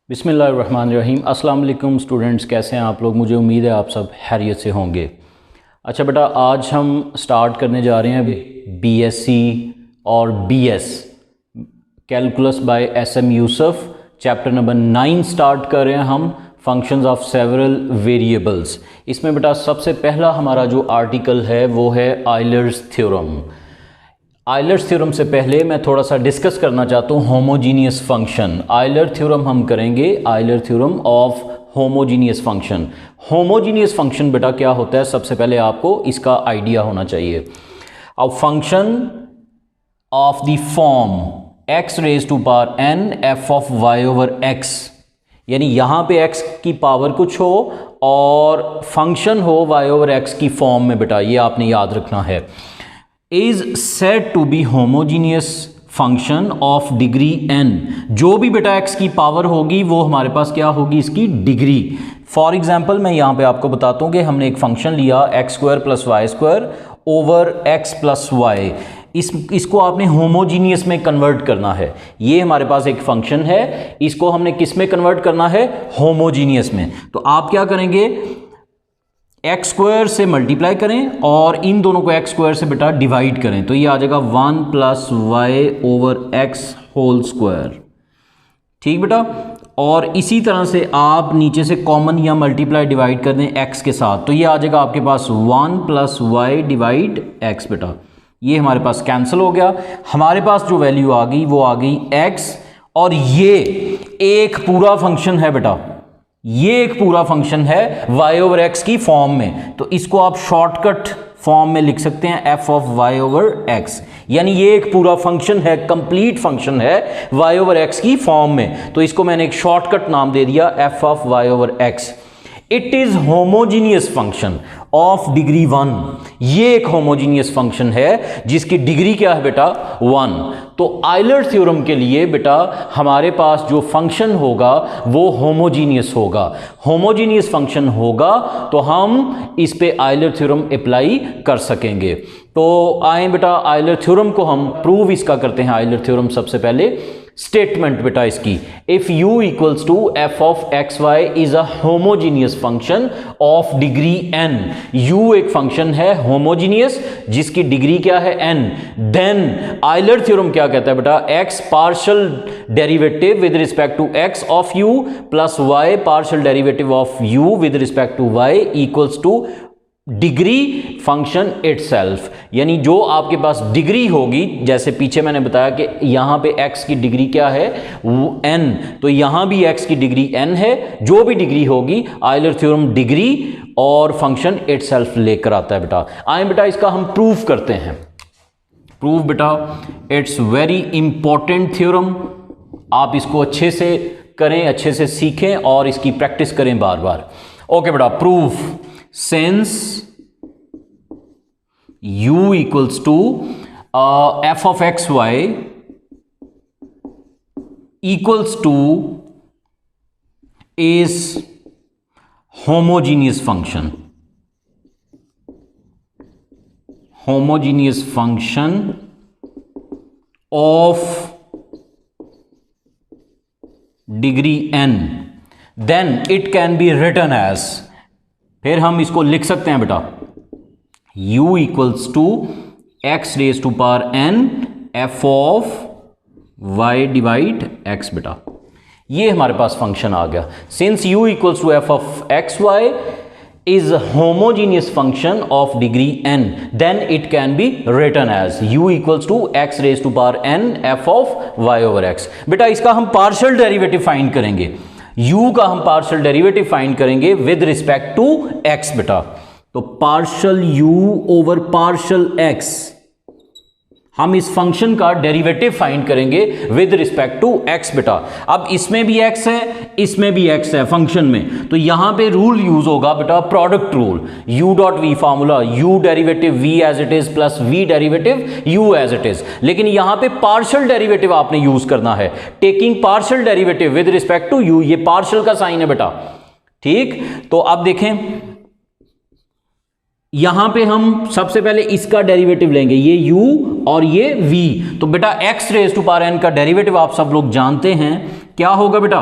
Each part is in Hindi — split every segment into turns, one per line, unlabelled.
बिस्मिल्लाहिर्रहमानिर्रहीम। अस्सलाम वालेकुम स्टूडेंट्स, कैसे हैं आप लोग। मुझे उम्मीद है आप सब खैरियत से होंगे। अच्छा बेटा, आज हम स्टार्ट करने जा रहे हैं बीएससी और BS calculus by SM Yusuf. Chapter number 9 start कर रहे हैं हम, फंक्शंस ऑफ सेवरल वेरिएबल्स। इसमें बेटा सबसे पहला हमारा जो आर्टिकल है वो है आयलर्स थ्योरम। आयलर्स थ्योरम से पहले मैं थोड़ा सा डिस्कस करना चाहता हूँ होमोजीनियस फंक्शन। आयलर थ्योरम हम करेंगे, Euler theorem of homogeneous function. Homogeneous function बेटा क्या होता है, सबसे पहले आपको इसका आइडिया होना चाहिए। अब function of the form x raise to power n f of y over x, यानी यहाँ पे x की पावर कुछ हो और फंक्शन हो y ओवर x की फॉर्म में, बेटा ये आपने याद रखना है। Is said to be homogeneous function of degree n। जो भी बेटा x की पावर होगी वो हमारे पास क्या होगी, इसकी डिग्री। फॉर एग्जाम्पल मैं यहाँ पे आपको बताता हूँ कि हमने एक फंक्शन लिया x² + y² over x + y। इसको आपने होमोजीनियस में कन्वर्ट करना है। ये हमारे पास एक फंक्शन है, इसको हमने किस में कन्वर्ट करना है, होमोजीनियस में। तो आप क्या करेंगे, x² से मल्टीप्लाई करें और इन दोनों को x² से बेटा डिवाइड करें, तो ये आ जाएगा 1 + y ओवर x²। ठीक बेटा। और इसी तरह से आप नीचे से कॉमन या मल्टीप्लाई डिवाइड कर दें x के साथ, तो ये आ जाएगा आपके पास 1 + y डिवाइड x। बेटा ये हमारे पास कैंसिल हो गया, हमारे पास जो वैल्यू आ गई वो आ गई x। और ये एक पूरा फंक्शन है बेटा, ये एक पूरा फंक्शन है y ओवर x की फॉर्म में, तो इसको आप शॉर्टकट फॉर्म में लिख सकते हैं f of y over x। यानी ये एक पूरा फंक्शन है, कंप्लीट फंक्शन है y ओवर x की फॉर्म में, तो इसको मैंने एक शॉर्टकट नाम दे दिया f of y over x। It is homogeneous function of degree 1। ये एक होमोजीनियस फंक्शन है जिसकी डिग्री क्या है बेटा, 1। तो आयलर थ्योरम के लिए बेटा हमारे पास जो फंक्शन होगा वो होमोजीनियस होगा। होमोजीनियस फंक्शन होगा तो हम इस पे आयलर थ्योरम अप्लाई कर सकेंगे। तो आए बेटा आयलर थ्योरम को हम प्रूव इसका करते हैं। आयलर थ्योरम सबसे पहले स्टेटमेंट बेटा इसकी, if u equals to f of x y is a homogeneous function of degree n। u एक फंक्शन है होमोजीनियस जिसकी डिग्री क्या है, n। देन आयलर थ्योरम क्या कहता है बेटा, x partial derivative with respect to x of u plus y partial derivative of u with respect to y equals to degree function itself. यानी जो आपके पास डिग्री होगी, जैसे पीछे मैंने बताया कि यहां पे x की डिग्री क्या है, n, तो यहां भी x की डिग्री n है। जो भी डिग्री होगी आयलर थ्योरम डिग्री और फंक्शन इटसेल्फ लेकर आता है बेटा। आए बेटा इसका हम प्रूफ करते हैं। प्रूफ बेटा इट्स वेरी इंपॉर्टेंट थ्योरम, आप इसको अच्छे से करें, अच्छे से सीखें और इसकी प्रैक्टिस करें बार बार। ओके बेटा, proof since u equals to f of x y equals to is homogeneous function, homogeneous function of degree n, then it can be written as, फिर हम इसको लिख सकते हैं बेटा, u equals to x raise to power n f of y divide x। बेटा ये हमारे पास फंक्शन आ गया। Since u equals to f of x y is homogeneous function of degree n, then it can be written as u equals to x raise to power n f of y over x। बेटा इसका हम पार्शियल डेरिवेटिव फाइंड करेंगे, u का हम पार्शियल डेरिवेटिव फाइंड करेंगे विद रिस्पेक्ट टू x। बेटा तो partial u over partial x, हम इस फंक्शन का डेरिवेटिव फाइंड करेंगे विद रिस्पेक्ट टू x। बेटा अब इसमें भी x है, इसमें भी x है फंक्शन में, तो यहां पे रूल यूज होगा बेटा product rule, u dot v formula, u derivative v as it is plus v derivative u as it is. लेकिन यहां पे पार्शियल डेरिवेटिव आपने यूज करना है, taking partial derivative with respect to u। ये पार्शियल का साइन है बेटा, ठीक। तो अब देखें यहां पे हम सबसे पहले इसका डेरिवेटिव लेंगे, ये u और ये v। तो बेटा x raise to power n का डेरिवेटिव आप सब लोग जानते हैं क्या होगा बेटा,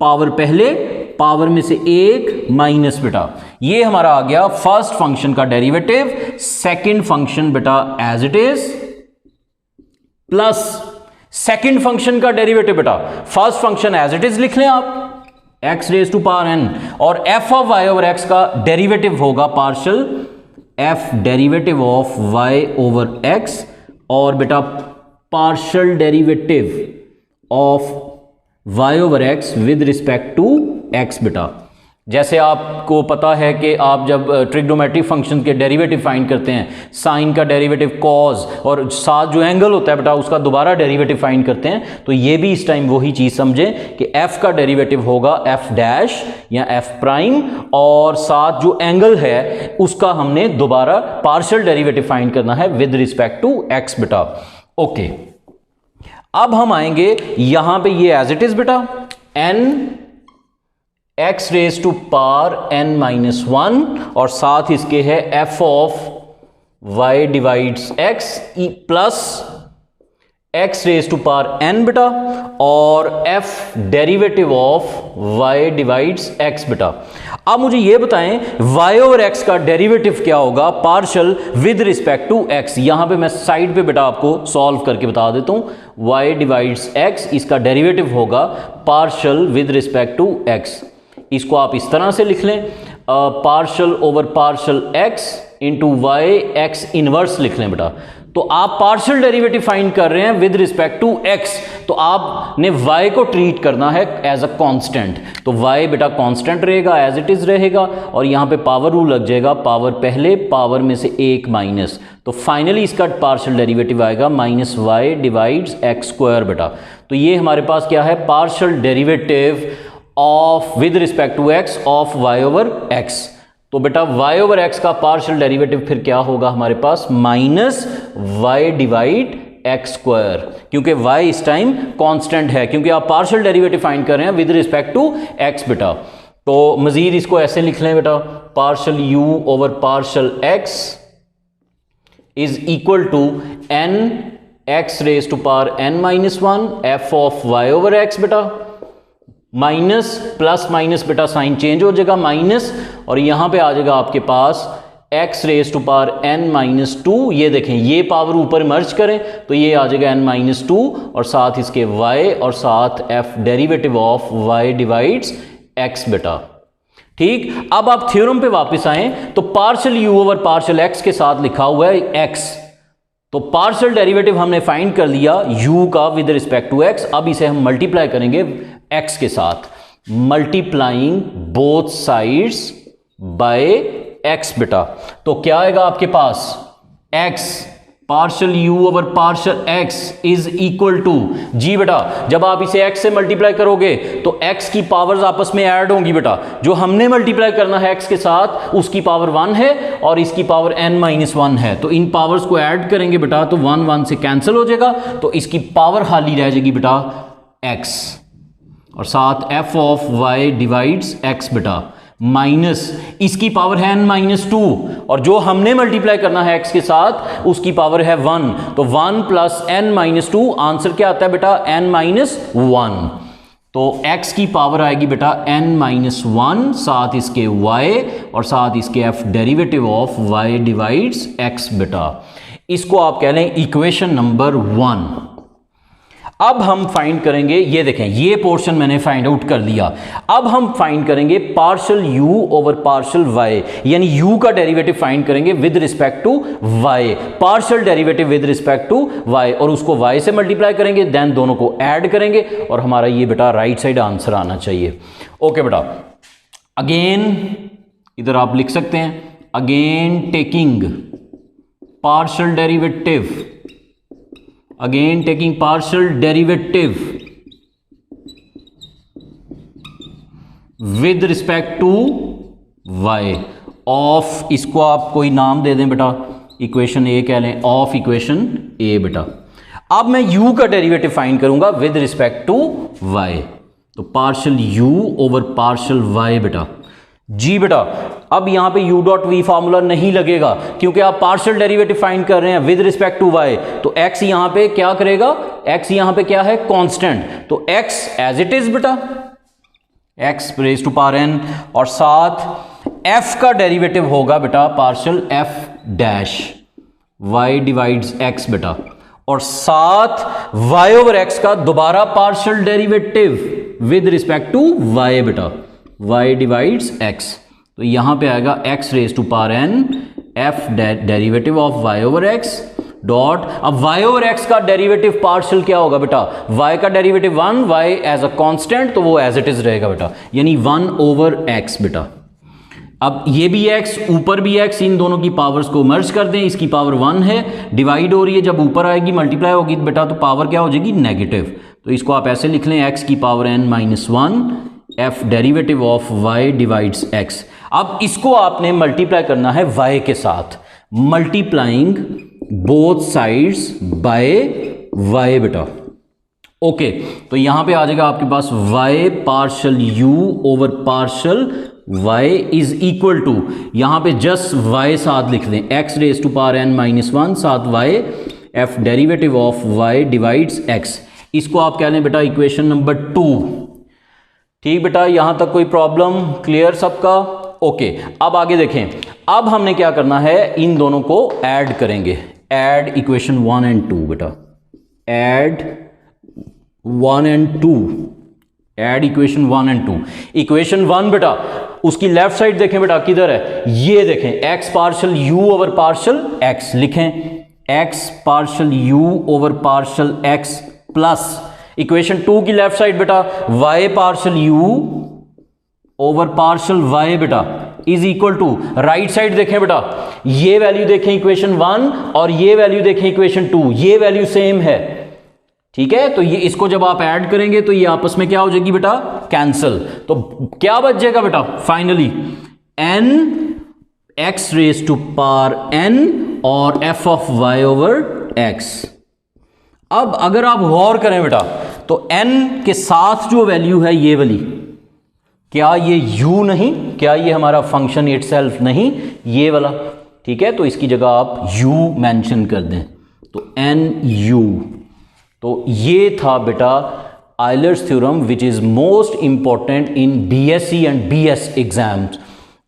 पावर पहले, पावर में से एक माइनस बेटा, ये हमारा आ गया फर्स्ट फंक्शन का डेरिवेटिव। सेकंड फंक्शन बेटा as it is, plus second function का डेरिवेटिव बेटा first function as it is लिख लें आप, x raise to power n, और f of y over x का डेरिवेटिव होगा partial f derivative of y over x, और बेटा partial derivative of y over x with respect to x बेटा। जैसे आपको पता है कि आप जब ट्रिग्नोमेट्रिक फंक्शन के डेरिवेटिव फाइंड करते हैं, साइन का डेरिवेटिव कॉज, और साथ जो एंगल होता है बेटा उसका दोबारा डेरिवेटिव फाइंड करते हैं, तो ये भी इस टाइम वही चीज़ समझें कि f का डेरिवेटिव होगा f डैश या f प्राइम, और साथ जो एंगल है उसका हमने दोबारा पार्शियल डेरिवेटिव फाइंड करना है विद रिस्पेक्ट टू x बेटा। ओके, अब हम आएंगे यहां पे, ये एज इट इज बेटा n x raise to power n minus 1, और साथ इसके है f of y divides x plus x raise to power n बेटा, और f derivative of y divides x बेटा। अब मुझे ये बताएं y ओवर x का डेरिवेटिव क्या होगा partial with respect to x। यहां पे मैं साइड पे बेटा आपको सॉल्व करके बता देता हूं, y डिवाइड्स x, इसका डेरिवेटिव होगा partial with respect to x। इसको आप इस तरह से लिख लें, partial over partial x into y, x inverse लिख लें बेटा। तो आप पार्शियल डेरिवेटिव फाइंड कर रहे हैं विद रिस्पेक्ट टू x, तो आपने y को ट्रीट करना है एज अ कांस्टेंट, तो y बेटा कांस्टेंट रहेगा, एज इट इज रहेगा, और यहां पे पावर रूल लग जाएगा, पावर पहले, पावर में से एक माइनस, तो फाइनली इसका पार्शियल डेरिवेटिव आएगा minus y divides x square बेटा। तो ये हमारे पास क्या है, partial derivative of with respect to x ऑफ y ओवर x। तो बेटा y ओवर x का पार्शियल डेरिवेटिव फिर क्या होगा हमारे पास, minus y divide x square, क्योंकि y इस टाइम कांस्टेंट है, क्योंकि आप पार्शियल डेरिवेटिव फाइंड कर रहे हैं विद रिस्पेक्ट टू x बेटा। तो मजीद इसको ऐसे लिख लें बेटा, partial u over partial x is equal to n x raise to power n minus 1 f of y over x बेटा, माइनस प्लस माइनस बेटा साइन चेंज हो जाएगा माइनस, और यहां पे आ जाएगा आपके पास x raise to power n minus 2, ये देखें ये पावर ऊपर मर्ज करें तो ये आ जाएगा n माइनस 2, और साथ इसके y, और साथ f derivative of y divides x बेटा। ठीक, अब आप थ्योरम पे वापस आए तो partial u over partial x के साथ लिखा हुआ है x, तो पार्शियल डेरिवेटिव हमने फाइंड कर लिया u का विद रिस्पेक्ट टू x। अब इसे हम मल्टीप्लाई करेंगे x के साथ, multiplying both sides by x बेटा। तो क्या आएगा आपके पास, x partial u over partial x is equal to, जी बेटा जब आप इसे x से मल्टीप्लाई करोगे तो x की पावर्स आपस में ऐड होंगी बेटा, जो हमने मल्टीप्लाई करना है x के साथ उसकी पावर 1 है और इसकी पावर n माइनस 1 है, तो इन पावर्स को ऐड करेंगे बेटा तो 1 1 से कैंसिल हो जाएगा, तो इसकी पावर खाली रह जाएगी बेटा x, और साथ f of y divides x बेटा, माइनस इसकी पावर है n माइनस 2, और जो हमने मल्टीप्लाई करना है x के साथ उसकी पावर है 1, तो 1 प्लस n माइनस 2, आंसर क्या आता है बेटा n माइनस 1, तो x की पावर आएगी बेटा n माइनस 1, साथ इसके y और साथ इसके f derivative of y divides x बेटा। इसको आप कह लें इक्वेशन नंबर 1। अब हम फाइंड करेंगे, ये देखें ये पोर्शन मैंने फाइंड आउट कर लिया, अब हम फाइंड करेंगे partial u over partial y, यानी u का डेरिवेटिव फाइंड करेंगे with respect to y, partial derivative with respect to y, और उसको y से मल्टीप्लाई करेंगे, देन दोनों को ऐड करेंगे, और हमारा ये बेटा राइट साइड आंसर आना चाहिए। ओके बेटा, अगेन इधर आप लिख सकते हैं, again taking partial derivative, again taking partial derivative with respect to y of, इसको आप कोई नाम दे दें बेटा, इक्वेशन ए कह लें, ऑफ इक्वेशन ए बेटा। अब मैं u का डेरिवेटिव फाइंड करूंगा विद रिस्पेक्ट टू y, तो partial u over partial y बेटा, जी बेटा। अब यहां पे u डॉट वी फार्मूला नहीं लगेगा क्योंकि आप पार्शियल डेरिवेटिव फाइंड कर रहे हैं विद रिस्पेक्ट टू y, तो x यहां पे क्या करेगा, x यहां पे क्या है कांस्टेंट, तो x एज इट इज बेटा, x raise to power n, और साथ एफ का डेरिवेटिव होगा बेटा partial f dash y divides x बेटा, और साथ y ओवर एक्स का दोबारा partial derivative with respect to y बेटा, y डिवाइड्स x। तो यहां पे आएगा x raise to power n f derivative of y over x dot, अब y ओवर x का डेरिवेटिव पार्शियल क्या होगा बेटा, y का derivative 1, y as a constant तो वो एज इट इज रहेगा बेटा, यानी 1 ओवर x बेटा। अब ये भी x ऊपर भी x, इन दोनों की पावर्स को मर्ज कर दें, इसकी पावर 1 है, डिवाइड हो रही है, जब ऊपर आएगी मल्टीप्लाई होगी बेटा तो पावर क्या हो जाएगी नेगेटिव। तो इसको आप ऐसे लिख लें x की power n minus 1 f derivative of y divides x। अब इसको आपने मल्टीप्लाई करना है y के साथ, multiplying both sides by y बेटा। ओके, तो यहां पे आ जाएगा आपके पास y partial u over partial y is equal to, यहां पे जस्ट y साथ लिख दें, x raise to power n minus 1 साथ y f derivative of y divides x। इसको आप कह लें बेटा इक्वेशन नंबर 2। ठीक बेटा, यहां तक कोई प्रॉब्लम क्लियर सबका? ओके, अब आगे देखें, अब हमने क्या करना है, इन दोनों को ऐड करेंगे, ऐड इक्वेशन 1 एंड 2 बेटा, add 1 and 2, add equation 1 and 2। Equation 1 बेटा उसकी लेफ्ट साइड देखें बेटा किधर है, ये देखें, x partial u over partial x लिखें, x partial u over partial x plus equation 2 की लेफ्ट साइड बेटा y partial u over partial y बेटा is equal to, right side देखें बेटा, ये वैल्यू देखें इक्वेशन 1 और ये वैल्यू देखें इक्वेशन 2, ये वैल्यू सेम है। ठीक है, तो ये इसको जब आप ऐड करेंगे तो ये आपस में क्या हो जाएगी बेटा, कैंसल। तो क्या बच जाएगा बेटा finally, n x raise to power n और f of y over x। अब अगर आप गौर करें बेटा तो n के साथ जो वैल्यू है ये वाली, क्या ये u नहीं, क्या ये हमारा फंक्शन इटसेल्फ नहीं, ये वाला। ठीक है, तो इसकी जगह आप u मेंशन कर दें, तो n u। तो ये था बेटा Euler's theorem which is most important in BSc and BS exams.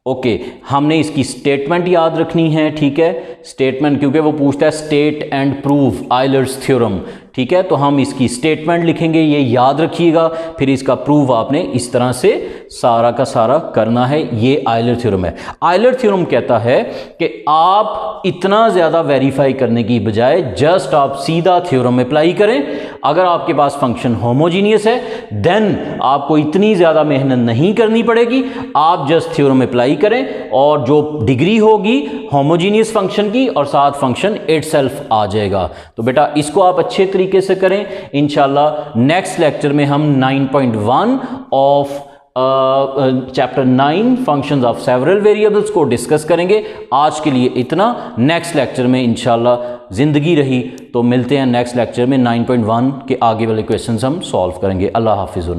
Okay, हमने इसकी स्टेटमेंट याद रखनी है। ठीक है, स्टेटमेंट क्योंकि वो पूछता है state and prove Euler's theorem. ठीक है, तो हम इसकी स्टेटमेंट लिखेंगे, ये याद रखिएगा, फिर इसका प्रूव आपने इस तरह से सारा का सारा करना है। ये आयलर थ्योरम है। आयलर थ्योरम कहता है कि आप इतना ज़्यादा वेरीफाई करने की बजाय जस्ट आप सीधा थ्योरम अप्लाई करें। अगर आपके पास फंक्शन होमोजीनियस है देन आपको इतनी ज़्यादा मेहनत नहीं करनी पड़ेगी, आप जस्ट थ्योरम अप्लाई करें और जो डिग्री होगी होमोजीनियस फंक्शन की और साथ फंक्शन इटसेल्फ आ जाएगा। तो बेटा इसको आप अच्छे तरीके से करें। इंशाल्लाह नेक्स्ट लेक्चर में हम 9.1 of chapter 9 functions of several variables को डिस्कस करेंगे। आज के लिए इतना, नेक्स्ट लेक्चर में इंशाल्लाह ज़िंदगी रही तो मिलते हैं नेक्स्ट लेक्चर में 9.1 के आगे वाले क्वेश्चंस हम सॉल्व करेंगे। अल्लाह हाफिज़।